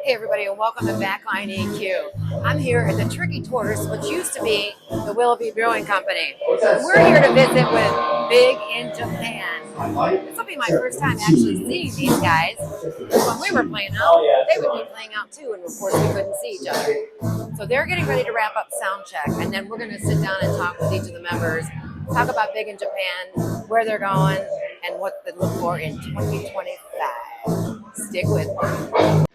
Hey everybody, and welcome to Backline EQ. I'm here at the Tricky Tortoise, which used to be the Willoughby Brewing Company. And we're here to visit with Big in Japan. This will be my first time actually seeing these guys. When we were playing out, they would be playing out too, and of course we couldn't see each other. So they're getting ready to wrap up sound check, and then we're going to sit down and talk with each of the members, talk about Big in Japan, where they're going, and what they look for in 2025. Stick with me.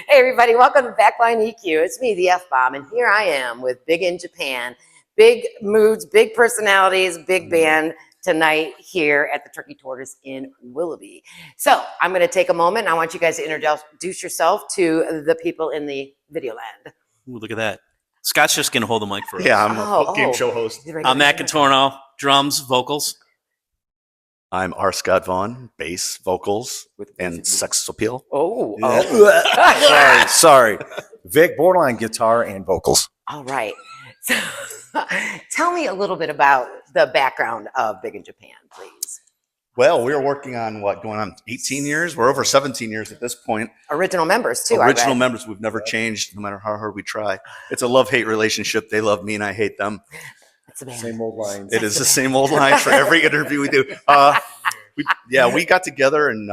Hey everybody, welcome to Backline EQ. It's me, the F-Bomb, and here I am with Big in Japan. Big moods, big personalities, big band tonight here at the Tricky Tortoise in Willoughby. So I'm going to take a moment. I want you guys to introduce yourself to the people in the video land. Ooh, look at that. Scott's just going to hold the mic for us. Yeah, I'm a game show host. I'm Matt Contorno, drums, vocals. I'm R. Scott Vaughn, bass, vocals, and sex appeal. Sorry. Vic, borderline guitar and vocals. All right. So, tell me a little bit about the background of Big in Japan, please. Well, we're working on going on 18 years? We're over 17 years at this point. Original members, too. Original members. We've never changed, no matter how hard we try. It's a love-hate relationship. They love me and I hate them. Same old lines. It is the same old line for every interview we do. We got together and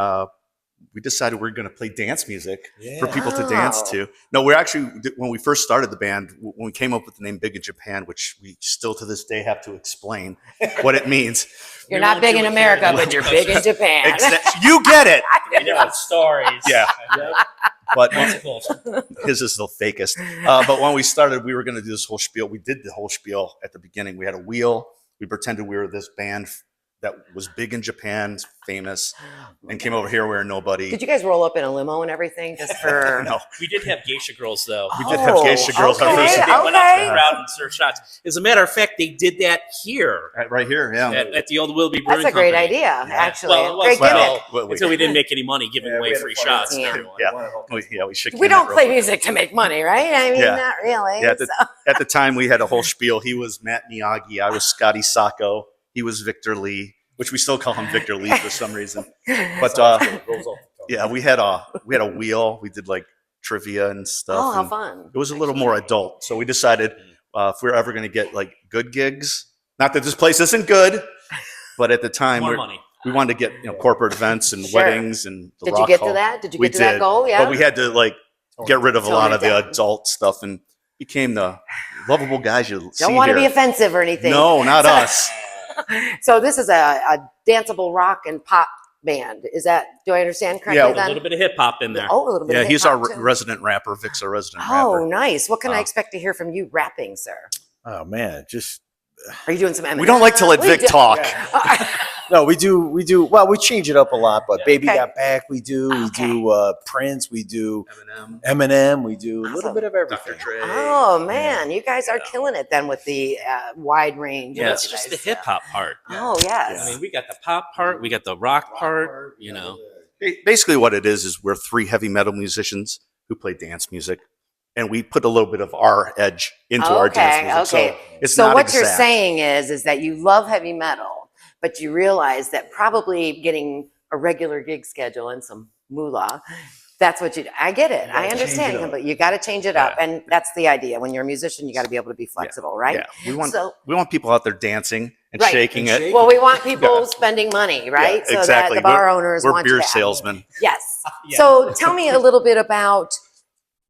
we decided we're going to play dance music for people to dance to. No, we're actually, when we first started the band, when we came up with the name Big in Japan, which we still to this day have to explain what it means. You're not big in America, but you're big in Japan. You get it. We know stories. Yeah. But his is the fakest. But when we started, we were going to do this whole spiel. We did the whole spiel at the beginning. We had a wheel. We pretended we were this band that was big in Japan, famous, and came over here. We were nobody. Did you guys roll up in a limo and everything just for? No. We did have geisha girls, though. We did have geisha girls. They went up to the crowd and served shots. As a matter of fact, they did that here. Right here, yeah. At the old Willoughby Brewing That's a great Company. idea, actually. Well, great gimmick. until we didn't make any money giving away free shots. Yeah. We should. We don't play music to make money, right? I mean, not really. Yeah, at the time, we had a whole spiel. He was Matt Miyagi. I was Scotty Sacco. He was Victor Lee, which we still call him Victor Lee for some reaon. But yeah, we had a wheel. We did like trivia and stuff. Oh, how fun! It was a little more adult. So we decided if we were ever going to get like good gigs, not that this place isn't good, but at the time we wanted to get corporate events and weddings and the Did rock you get hall. to that? Did you get to that goal? Yeah. But we had to like get rid of a lot of the adult stuff and became the lovable guys you see Don't want to here. be offensive or anything. No, not us. So this is a danceable rock and pop band. Is that, do I understand correctly? Yeah, then? A little bit of hip hop in there. Oh, a little bit. Yeah, of he's our hip-hop, too. resident rapper. Vic's our resident Oh, rapper. nice. What can I expect to hear from you rapping, sir? Oh man, just Are you doing some Eminem? We don't like to let Vic talk. no. We do. Well, we change it up a lot, but Baby Okay. Got Back. We do. We do Prince. We do Eminem. Eminem. We do a Awesome. little bit of everything. Dr. Dre. Oh man, you guys are killing it then with the wide range. Yeah, of it's you just guys. the hip hop part. Oh yes. I mean, we got the pop part, we got the rock part, you know. Basically, what it is we're three heavy metal musicians who play dance music, and we put a little bit of our edge into our dance music. Okay. So it's So not what exact. you're saying is that you love heavy metal, but you realize that probably getting a regular gig schedule and some moolah That's what I get it. I change understand, it up. but you got to change it up. And that's the idea. When you're a musician, you got to be able to be flexible, right? Yeah, we want people out there dancing and Right. shaking And it. shaking. Well, we want people spending money, right? Yeah, So that exactly. the bar owners We're want beer you to salesmen. Yes. Yeah. So tell me a little bit about,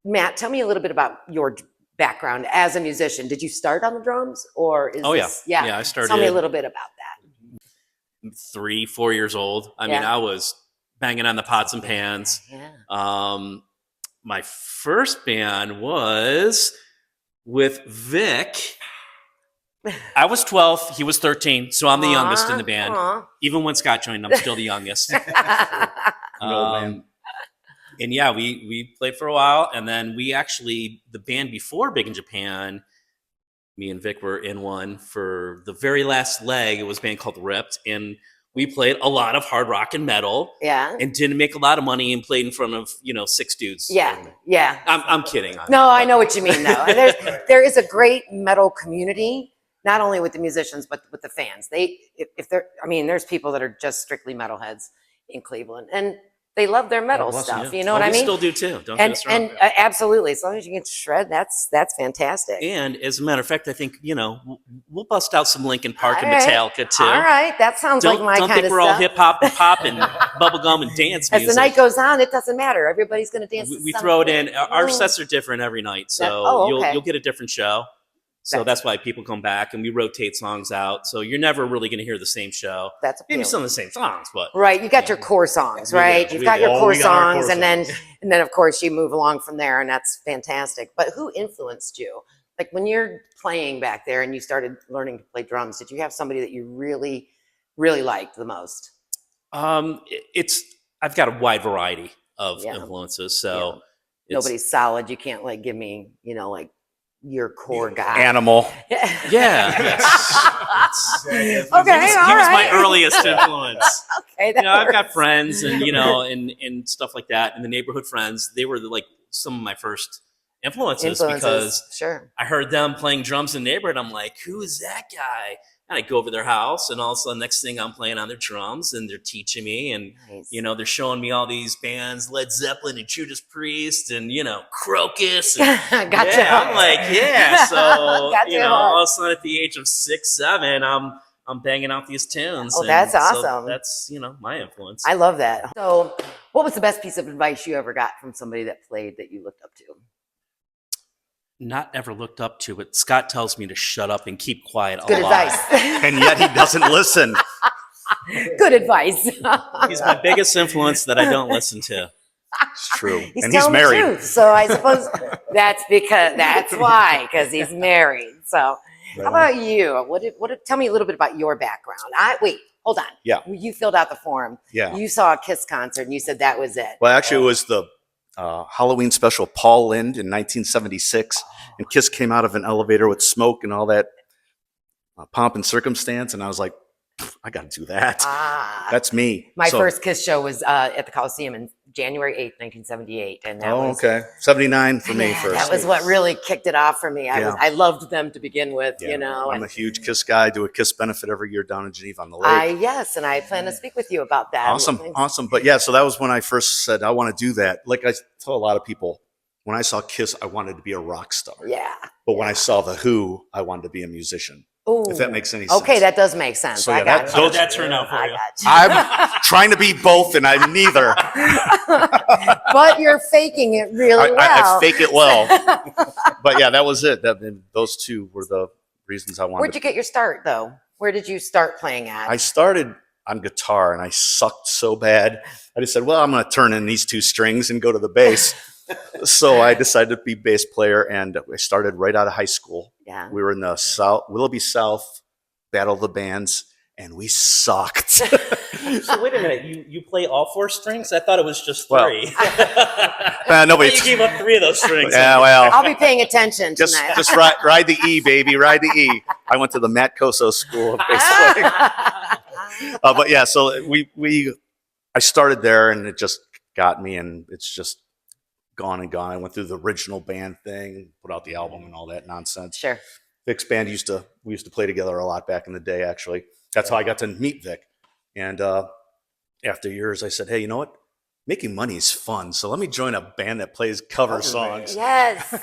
Matt, tell me a little bit about your background as a musician. Did you start on the drums or is Oh, yeah. this, yeah. Yeah, I started Tell me a little bit about that. 3-4 years old. I mean, Yeah. I was banging on the pots and pans. Yeah. My first band was with Vic. I was 12, he was 13, so I'm the youngest in the band. Aw. Even when Scott joined, I'm still the youngest. And yeah, we played for a while, and then we actually, the band before Big in Japan, me and Vic were in one for the very last leg. It was a band called Ripped, and we played a lot of hard rock and metal. Yeah. And didn't make a lot of money and played in front of 6 dudes. Yeah. Yeah. I'm kidding. No, I know what you mean though. There is a great metal community, not only with the musicians, but with the fans. There's people that are just strictly metalheads in Cleveland and they love their metal stuff. You know what I mean? We still do too. Don't get us wrong. And absolutely, as long as you can shred, that's fantastic. And as a matter of fact, I think, we'll bust out some Linkin Park and All right. Metallica too. All right, that sounds like my Don't kind think of we're all stuff. hip hop and pop and bubblegum and dance As music. the night goes on, it doesn't matter. Everybody's going to dance. We to throw it in. something. Our sets are different every night, so okay. you'll get a different show. So that's why people come back and we rotate songs out. So you're never really going to hear the same show. That's maybe appealing. some of the same songs, but right. You got your core songs, right? You've got your core songs, and then of course you move along from there, and that's fantastic. But who influenced you? Like when you're playing back there and you started learning to play drums, did you have somebody that you really, really liked the most? I've got a wide variety of influences. So nobody's solid. You can't like give me, like your core guy. Animal. Yeah. Yes. Okay. He was my earliest influence. Okay. I've got friends and and stuff like that, and the neighborhood friends. They were like some of my first influences because sure. I heard them playing drums in the neighborhood. I'm like, who is that guy? And I go over their house, and all of a sudden, next thing I'm playing on their drums, and they're teaching me, and nice. They're showing me all these bands, Led Zeppelin and Judas Priest, and Crocus. And, gotcha. Yeah, I'm like, yeah. So gotcha. all of a sudden, at the age of 6, 7, I'm banging out these tunes. Oh, that's awesome. So that's my influence. I love that. So, what was the best piece of advice you ever got from somebody that played that you looked up to? Not ever looked up to, but Scott tells me to shut up and keep quiet a lot. Good advice. And yet he doesn't listen. Good advice. He's my biggest influence that I don't listen to. It's true. He's and telling he's married. the truth. So I suppose that's why, because he's married. So how about you? Tell me a little bit about your background. Wait, hold on. Yeah. You filled out the form. Yeah. You saw a Kiss concert and you said that was it. Well, actually, it was the Halloween special Paul Lynde in 1976. And Kiss came out of an elevator with smoke and all that pomp and circumstance. And I was like, I got to do that. That's me. My first Kiss show was at the Coliseum in January 8th, 1978. And that was, okay. 79 for me first. That was what really kicked it off for me. I loved them to begin with, I'm a huge Kiss guy. I do a Kiss benefit every year down in Geneva on the lake. Yes, and I plan to speak with you about that. Awesome. But yeah, so that was when I first said, I want to do that. Like I tell a lot of people, when I saw Kiss, I wanted to be a rock star. Yeah. But when I saw The Who, I wanted to be a musician. Ooh. If that makes any sense. Okay, that does make sense. So, I got you. How did that turn out for you? I'm trying to be both, and I'm neither. But you're faking it really well. I fake it well. But yeah, that was it. Those two were the reasons I wanted. Where'd you get your start, though? Where did you start playing at? I started on guitar, and I sucked so bad. I just said, well, I'm going to turn in these 2 strings and go to the bass. So I decided to be bass player, and I started right out of high school. Yeah. We were in the Willoughby South Battle of the Bands, and we sucked. So wait a minute, you play all 4 strings? I thought it was just 3. Nobody. You gave up 3 of those strings. Yeah, well. I'll be paying attention Just tonight. ride the E, baby, ride the E. I went to the Matt Coso School of Bass playing. But yeah, so I started there, and it just got me, and it's just gone and gone. I went through the original band thing, put out the album and all that nonsense. Sure. Vic's band we used to play together a lot back in the day, actually. That's how I got to meet Vic. And after years, I said, hey, you know what? making money is fun. So let me join a band that plays cover songs. Yes.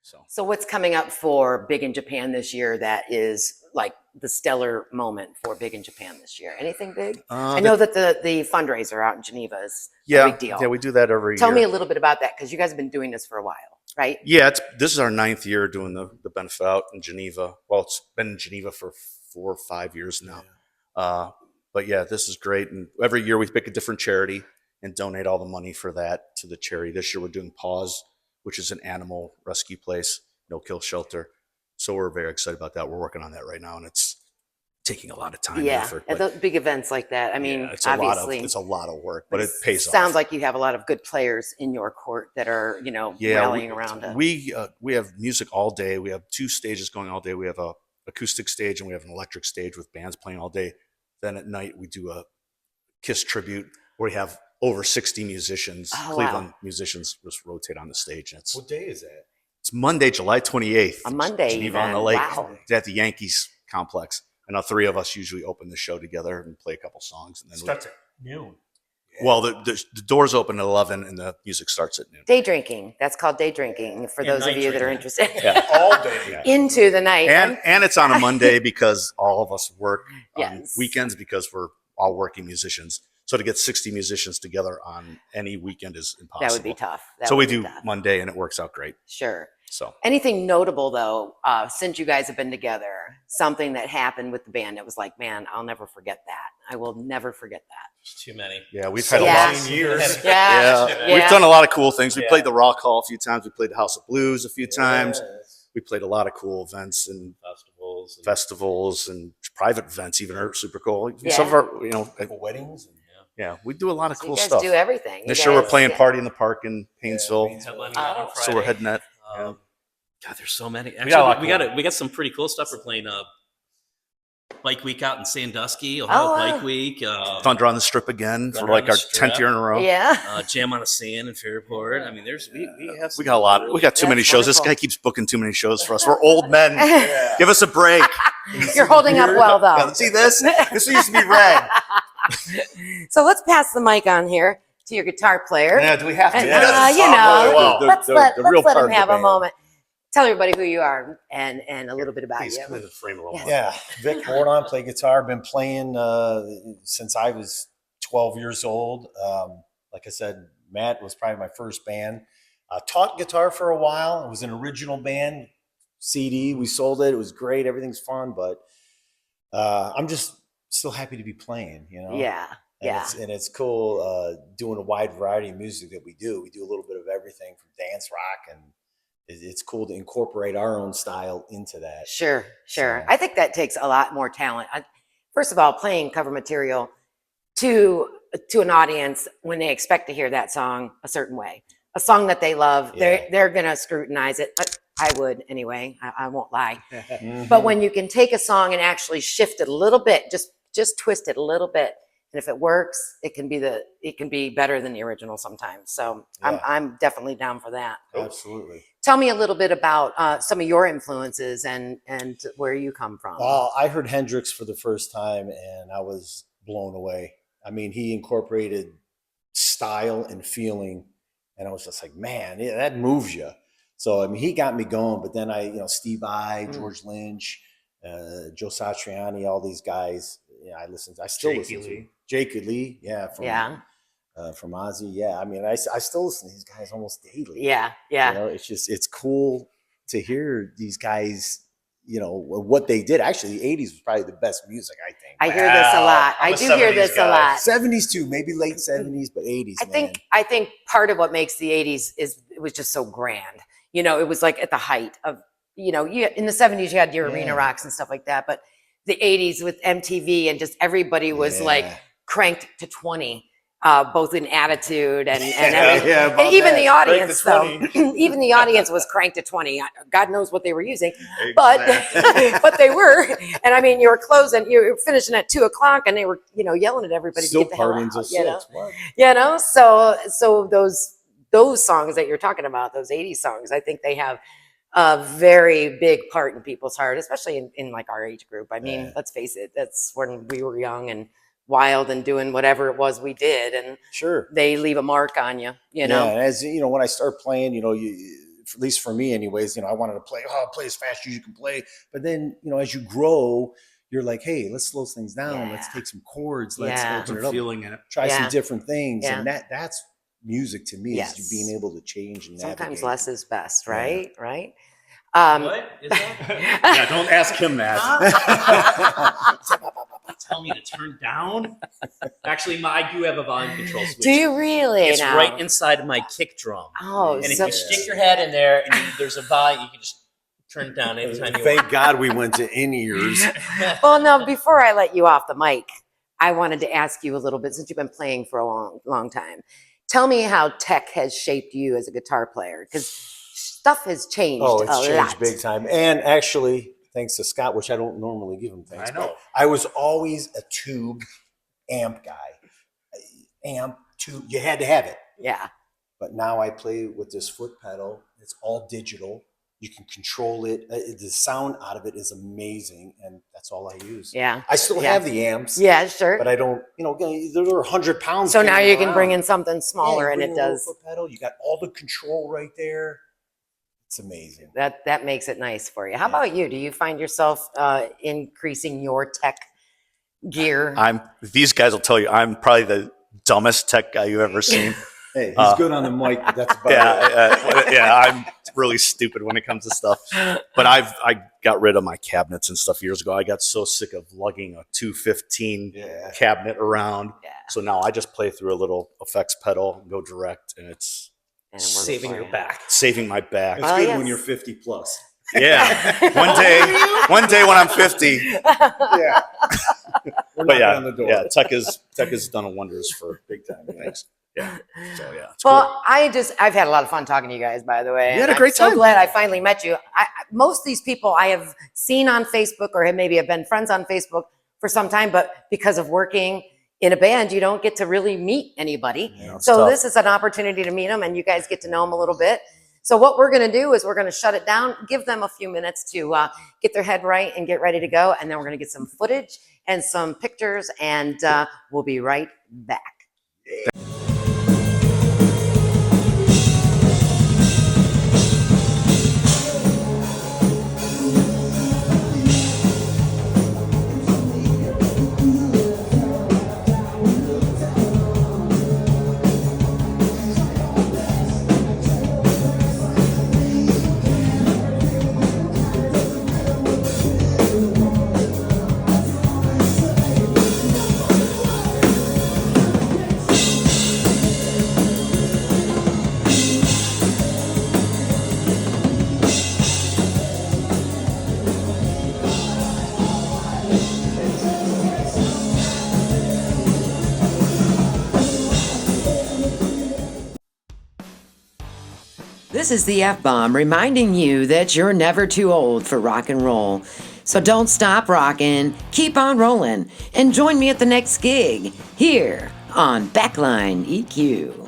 So So what's coming up for Big in Japan this year that is like the stellar moment for Big in Japan this year? Anything big? I know that the fundraiser out in Geneva is a big deal. Yeah, we do that every Tell year. me a little bit about that, because you guys have been doing this for a while, right? Yeah, this is our 9th year doing the benefit out in Geneva. Well, it's been in Geneva for 4 or 5 years now. But yeah, this is great. And every year we pick a different charity and donate all the money for that to the charity. This year we're doing Paws, which is an animal rescue place, no-kill shelter. So we're very excited about that. We're working on that right now, and it's taking a lot of time and effort. At those big events like that. I mean, it's obviously, it's a lot of work, but it pays off. Sounds like you have a lot of good players in your court that are, rallying around it. We have music all day. We have 2 stages going all day. We have a acoustic stage and we have an electric stage with bands playing all day. Then at night we do a Kiss tribute where we have over 60 musicians, Cleveland musicians, just rotate on the stage. And What day is that? It's Monday, July 28th. A Monday, Geneva on the Lake. It's at the Yankees complex. And 3 of us usually open the show together and play a couple songs. And then Starts at noon. Well, the doors open at 11 and the music starts at noon. Day drinking. That's called day drinking for those of you that are interested. All day. Into the night. And it's on a Monday because all of us work on Yes. weekends because we're all working musicians. So to get 60 musicians together on any weekend is impossible. That would be tough. So we do Monday and it works out great. Sure. So anything notable though, since you guys have been together, something that happened with the band that was like, man, I'll never forget that. I will never forget that. There's too many. Yeah, we've had Yeah. a lot. years. Yeah. We've done a lot of cool things. We played the Rock Hall a few times. We played the House of Blues a few times. We played a lot of cool events and festivals and private events even are super cool. Yeah. Some of our, Weddings. yeah, we do a lot of So cool you guys stuff. do everything. This year we're playing Party in the Park in Painesville. So we're heading that. God, there's so many. We got a Actually, lot we got some pretty cool stuff. We're playing Bike Week out in Sandusky, Oh, Ohio wow. Bike Week. Thunder on the Strip again for Thunder like on the our Strip. 10th year in a row. Yeah. Jam on the Sand in Fairport. I mean, We got a lot. We got too many That's shows. This wonderful. guy keeps booking too many shows for us. We're old men. Give us a break. You're holding up well though. Yeah, see this? This used to be red. So let's pass the mic on here to your guitar player. Yeah, do we have to? And, He doesn't you talk know, very well. let's The let real him part of the have a band. moment. Tell everybody who you are and a little bit about Please you. come in the frame a little more. Yeah, Vic Mordon, play guitar. Been playing since I was 12 years old. Like I said, Matt was probably my first band. Taught guitar for a while. It was an original band CD. We sold it. It was great. Everything's fun, but I'm just still happy to be playing. You know. Yeah. And it's cool doing a wide variety of music that we do. We do a little bit of everything from dance, rock, and it's cool to incorporate our own style into that. Sure. So- I think that takes a lot more talent. First of all, playing cover material to an audience when they expect to hear that song a certain way, a song that they love, Yeah. they're gonna scrutinize it. I would anyway. I won't lie. Mhm. But when you can take a song and actually shift it a little bit, just twist it a little bit, and if it works, it can be better than the original sometimes. So Yeah. I'm definitely down for that. Absolutely. Tell me a little bit about some of your influences and where you come from. Well, I heard Hendrix for the first time and I was blown away. I mean, he incorporated style and feeling, and I was just like, man, yeah, that moves you. So I mean, he got me going. But then Steve Vai, George Lynch, Joe Satriani, all these guys. Yeah, I still listen to Jake Lee. Yeah, from Ozzy. Yeah, I mean, I still listen to these guys almost daily. Yeah. You know, it's cool to hear these guys, what they did. Actually, the 80s was probably the best music, I think. I hear this a lot. I do hear this a lot. 70s too, maybe late 70s, but 80s. I think part of what makes the 80s is it was just so grand. It was like at the height of, in the 70s you had your arena rocks and stuff like that, but the 80s with MTV and just everybody was like cranked to 20. Both in attitude and everything. And even the audience, though, even the audience was cranked to 20. God knows what they were using, but but they were. And I mean, you were finishing at 2:00, and they were, yelling at everybody still to get the hell partying out. till 6. So those songs that you're talking about, those 80s songs, I think they have a very big part in people's heart, especially in like our age group. I mean, let's face it, that's when we were young and wild and doing whatever it was we did, and Sure. they leave a mark on you, you know? Yeah, and as you know, when I start playing, you know, at least for me anyways, you know, I wanted to play, play as fast as you can play. But then, you know, as you grow, you're like, hey, let's slow things down. Let's take some chords. Let's Yeah. open it Some up. feeling in it. Try Yeah. some different things. Yeah. And that's music to me, Yes. is being able to change and Sometimes navigate. less is best, right? Right? What is that? Yeah, don't ask him that. Tell me to turn down. Actually, I do have a volume control switch. Do you really? It's now? right inside of my kick drum. Oh, And if so you stick your head in there and there's a volume, you can just turn it down anytime you Thank want. God we went to in-ears. well, no, before I let you off the mic, I wanted to ask you a little bit, since you've been playing for a long time. Tell me how tech has shaped you as a guitar player, because stuff has changed Oh, it's a changed lot. big time. And actually, thanks to Scott, which I don't normally give him thanks, I know. but I was always a tube amp guy. Amp, tube, you had to have it. Yeah. But now I play with this foot pedal. It's all digital. You can control it. The sound out of it is amazing, and that's all I use. Yeah. I still have the amps. Yeah, sure. But I don't, you know, they're 100 pounds. So now carrying you can bring around. in something smaller, Yeah, and bring it a little does. foot pedal. You got all the control right there. It's amazing. That makes it nice for you. How about you? Do you find yourself increasing your tech gear? These guys will tell you I'm probably the dumbest tech guy you've ever seen. Hey, he's good on the mic, but that's about it. I'm really stupid when it comes to stuff. But I got rid of my cabinets and stuff years ago. I got so sick of lugging a 215 cabinet around. Yeah. So now I just play through a little effects pedal, go direct, and it's And it works Saving for your you. back. saving my back. It's Well, good yes. when you're 50 plus. Yeah. One day when I'm 50. Yeah. We're But knocking yeah, on the door. yeah, tech has done wonders for big time things. Yeah. So yeah. It's Well, I've had a lot of fun talking to you guys, by the way. You had and a great I'm so time. glad I finally met you. Most of these people I have seen on Facebook, or maybe have been friends on Facebook for some time, but because of working in a band, you don't get to really meet anybody. Yeah, it's So tough. this is an opportunity to meet them, and you guys get to know them a little bit. So what we're going to do is we're going to shut it down, give them a few minutes to get their head right and get ready to go. And then we're going to get some footage and some pictures, and we'll be right back. This is the F-Bomb reminding you that you're never too old for rock and roll. So don't stop rocking, keep on rolling, and join me at the next gig here on Backline EQ.